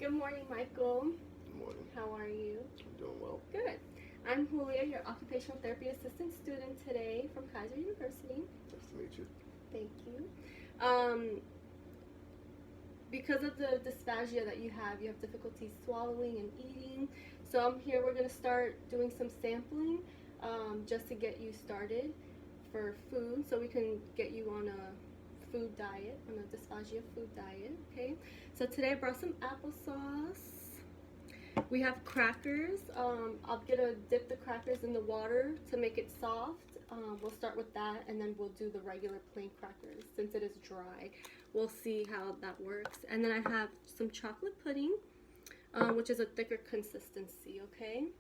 Good morning, Michael. Good morning. How are you? I'm doing well. Good. I'm Julia, your occupational therapy assistant student today from Kaiser University. Nice to meet you. Thank you. Because of the dysphagia that you have difficulty swallowing and eating. So I'm here, we're going to start doing some sampling just to get you started for food so we can get you on a food diet, on a dysphagia food diet, okay? So today I brought some applesauce. We have crackers. I'm gonna dip the crackers in the water to make it soft. We'll start with that, and then we'll do the regular plain crackers since it is dry. We'll see how that works. And then I have some chocolate pudding, which is a thicker consistency, okay?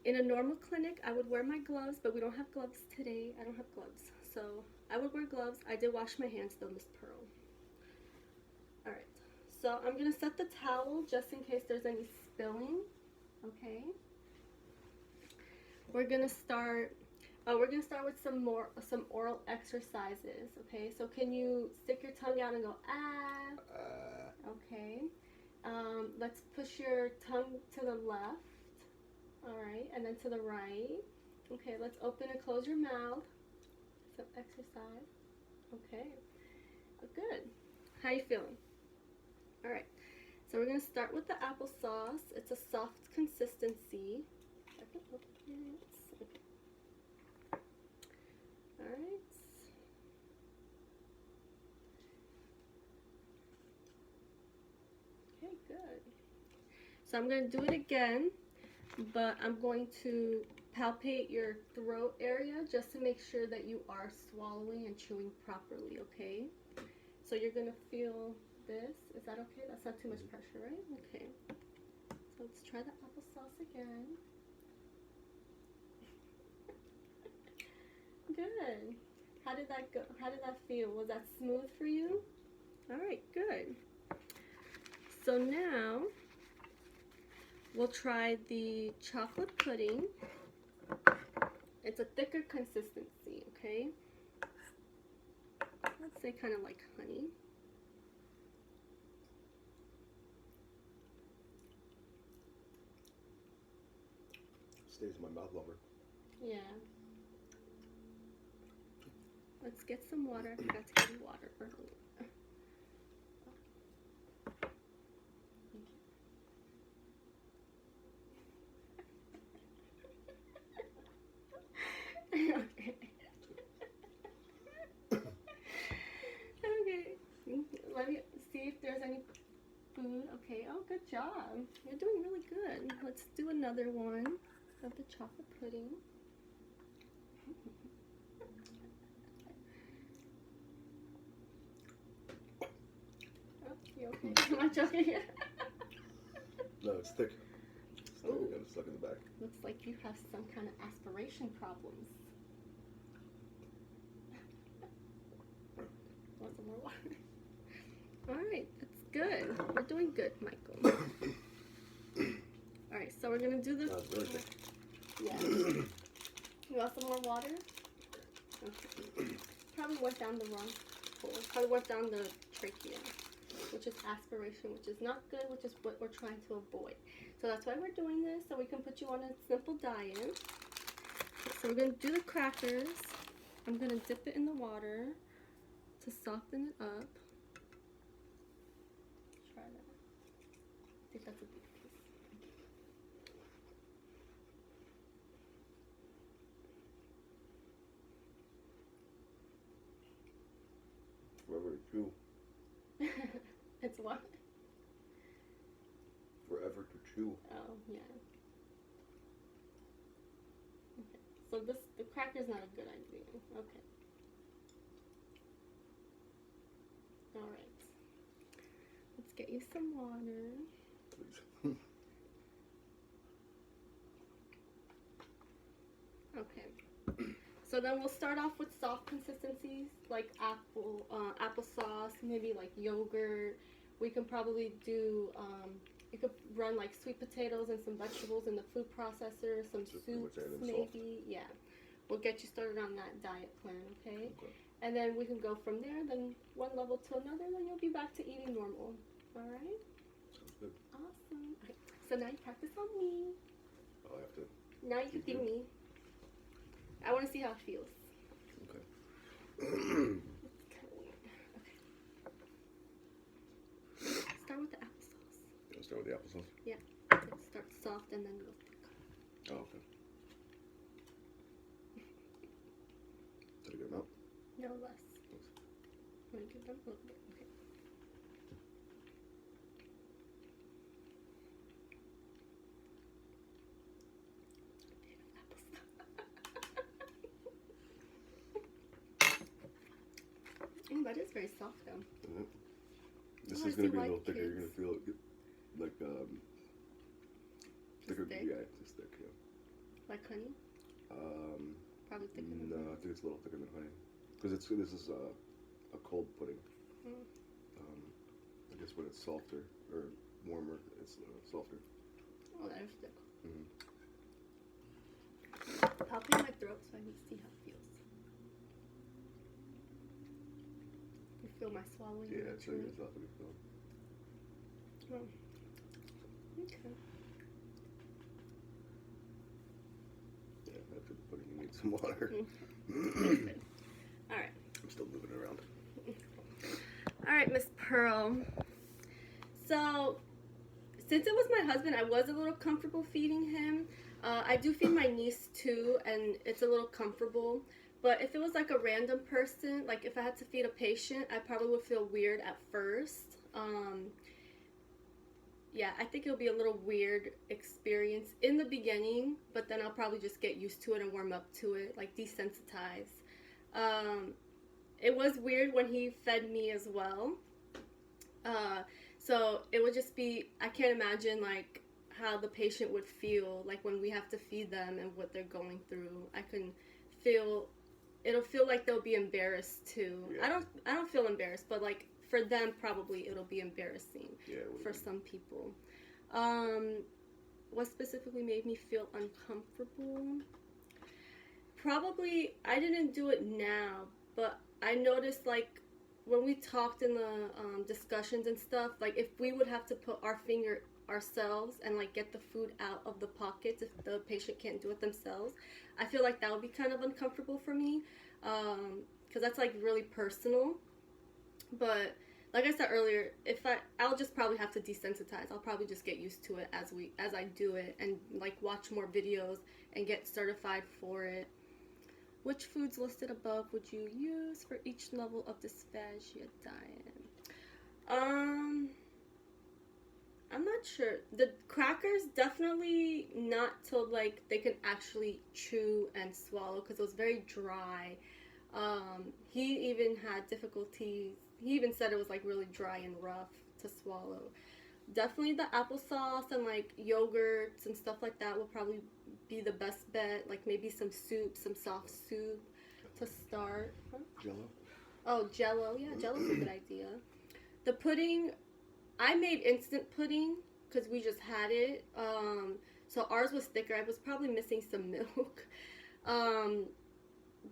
In a normal clinic, I would wear my gloves, but we don't have gloves today. I don't have gloves, so I would wear gloves. I did wash my hands though, Miss Pearl. All right, so I'm gonna set the towel just in case there's any spilling, okay? We're gonna start with some oral exercises, okay? So can you stick your tongue out and go, ah? Okay. Let's push your tongue to the left. All right, and then to the right. Okay, let's open and close your mouth. Some exercise. Okay, good. How you feeling? All right, so we're gonna start with the applesauce. It's a soft consistency. I can open it. Okay. All right. Okay, good. So I'm gonna do it again, but I'm going to palpate your throat area just to make sure that you are swallowing and chewing properly, okay? So you're gonna feel this. Is that okay? That's not too much pressure, right? Okay. So let's try the applesauce again. Good. How did that go? How did that feel? Was that smooth for you? All right, good. So now we'll try the chocolate pudding. It's a thicker consistency, okay? Let's say kind of like honey. Stays in my mouth longer. Yeah. Let's get some water. I forgot to get you water earlier. Okay. Okay. Let me see if there's any food. Okay. Oh, good job. You're doing really good. Let's do another one of the chocolate pudding. Oh, you okay? Am I joking here? No, it's thick. It's thick. I got it stuck in the back. Looks like you have some kind of aspiration problems. Want some more water? All right, that's good. We're doing good, Michael. All right, so we're gonna do this. That's really thick. Yeah. You want some more water? Okay. Probably went down the wrong hole. Probably went down the trachea, which is aspiration, which is not good, which is what we're trying to avoid. So that's why we're doing this, so we can put you on a simple diet. So we're gonna do the crackers. I'm gonna dip it in the water to soften it up. Try that. I think that's a big piece. Forever to chew. It's what? Forever to chew. Oh, yeah. Okay. So the cracker's not a good idea. Okay. All right. Let's get you some water. Please. Okay. So then we'll start off with soft consistencies like applesauce, maybe like yogurt. We can probably do, you could run like sweet potatoes and some vegetables in the food processor, some soups maybe. Yeah. We'll get you started on that diet plan, okay? And then we can go from there, then one level to another, then you'll be back to eating normal, All right. Sounds good. Awesome. Okay. So now you practice on me. I'll have to. Now you can feed me. I want to see how it feels. Okay. It's kind of weird. Okay. Start with the applesauce. I'll start with the applesauce. Yeah. It starts soft and then go thick. Oh, okay. Is that a good amount? No less. I'm going to give them a little bit. Okay. That is very soft though. Mm-hmm. This I is going to be a wanna little see thicker. You're going to feel it like, thicker. thick? Yeah, just thick, yeah. Like honey? Probably thicker than No, honey. I think it's a little thicker than honey. Because this is a cold pudding. Mm. I guess when it's softer or warmer, it's softer. Oh, that is thick. Mm-hmm. Pop in my throat so I can see how it feels. You feel my swallowing? Yeah, it's really softening. Oh. Okay. Yeah, after the pudding, you need some water. All right. I'm still moving around. All right, Miss Pearl. So, since it was my husband, I was a little comfortable feeding him. I do feed my niece too, and it's a little comfortable. But if it was like a random person, like if I had to feed a patient, I probably would feel weird at first. Yeah, I think it'll be a little weird experience in the beginning, but then I'll probably just get used to it and warm up to it, like desensitize. It was weird when he fed me as well. So it would just be, I can't imagine like how the patient would feel like when we have to feed them and what they're going through. I can feel, it'll feel like they'll be embarrassed too. Yeah. I don't feel embarrassed, but like for them probably it'll be embarrassing for some people. What specifically made me feel uncomfortable? Probably, I didn't do it now, but I noticed like when we talked in the discussions and stuff, like if we would have to put our finger ourselves and like get the food out of the pockets if the patient can't do it themselves, I feel like that would be kind of uncomfortable for me, because that's like really personal. But like I said earlier, I'll just probably have to desensitize. I'll probably just get used to it as I do it and like watch more videos and get certified for it. Which foods listed above would you use for each level of dysphagia diet? I'm not sure. The crackers, definitely not till like they can actually chew and swallow, because it was very dry. He even had difficulties. He even said it was like really dry and rough to swallow. Definitely the applesauce and like yogurts and stuff like that will probably be the best bet. Like maybe some soup, some soft soup to start. Huh? Jello? Oh, Jello. Yeah, Jello's a good idea. The pudding, I made instant pudding because we just had it. So ours was thicker. I was probably missing some milk.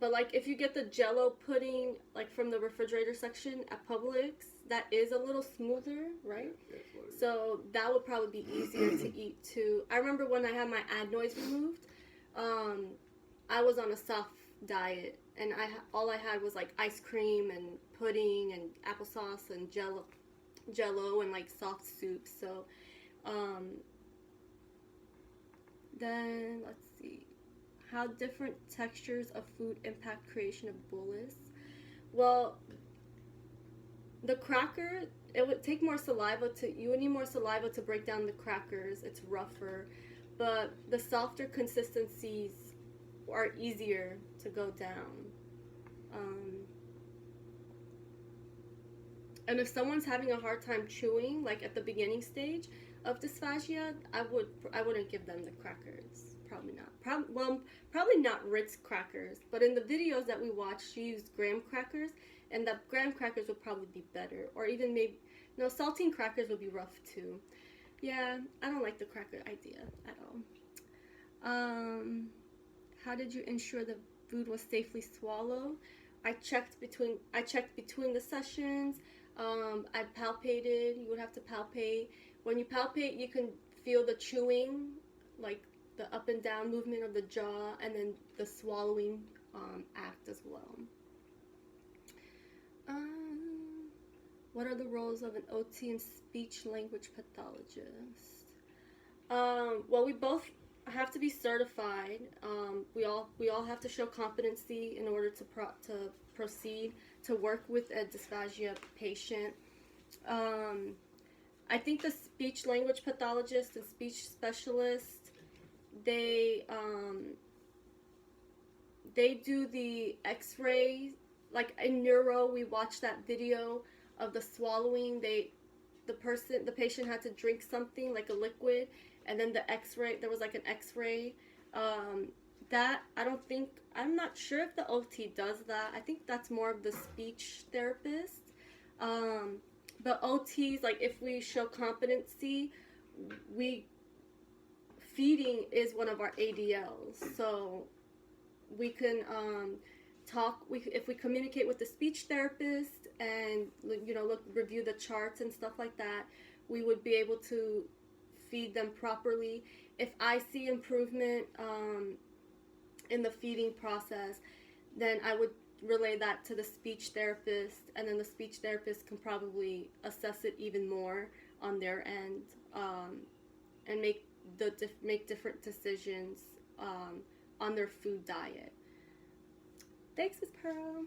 But like if you get the Jello pudding like from the refrigerator section at Publix, that is a little smoother, right? Yeah, so that would probably be easier to eat too. I remember when I had my adenoids removed, I was on a soft diet, and all I had was like ice cream and pudding and applesauce and Jello and like soft soup. So then let's see. How different textures of food impact creation of bullets? Well, the cracker, it would take more saliva you would need more saliva to break down the crackers. It's rougher, but the softer consistencies are easier to go down. And if someone's having a hard time chewing, like at the beginning stage of dysphagia, I wouldn't give them the crackers. Probably not. Probably not Ritz crackers, but in the videos that we watched, she used graham crackers, and the graham crackers would probably be better. Or even maybe, no, saltine crackers would be rough too. Yeah, I don't like the cracker idea at all. How did you ensure the food was safely swallowed? I checked between the sessions. I palpated. You would have to palpate. When you palpate, you can feel the chewing, like the up and down movement of the jaw, and then the swallowing act as well. What are the roles of an OT and speech language pathologist? Well, we both have to be certified. We all have to show competency in order to proceed to work with a dysphagia patient. I think the speech language pathologist and speech specialist, they do the X-ray. Like in neuro, we watched that video of the swallowing. The patient had to drink something like a liquid, and then the X-ray. There was like an X-ray. I'm not sure if the OT does that. I think that's more of the speech therapist. But OTs, like if we show competency, feeding is one of our ADLs. So we can if we communicate with the speech therapist and review the charts and stuff like that, we would be able to feed them properly. If I see improvement in the feeding process, then I would relay that to the speech therapist, and then the speech therapist can probably assess it even more on their end, and make different decisions on their food diet. Thanks, Ms. Pearl.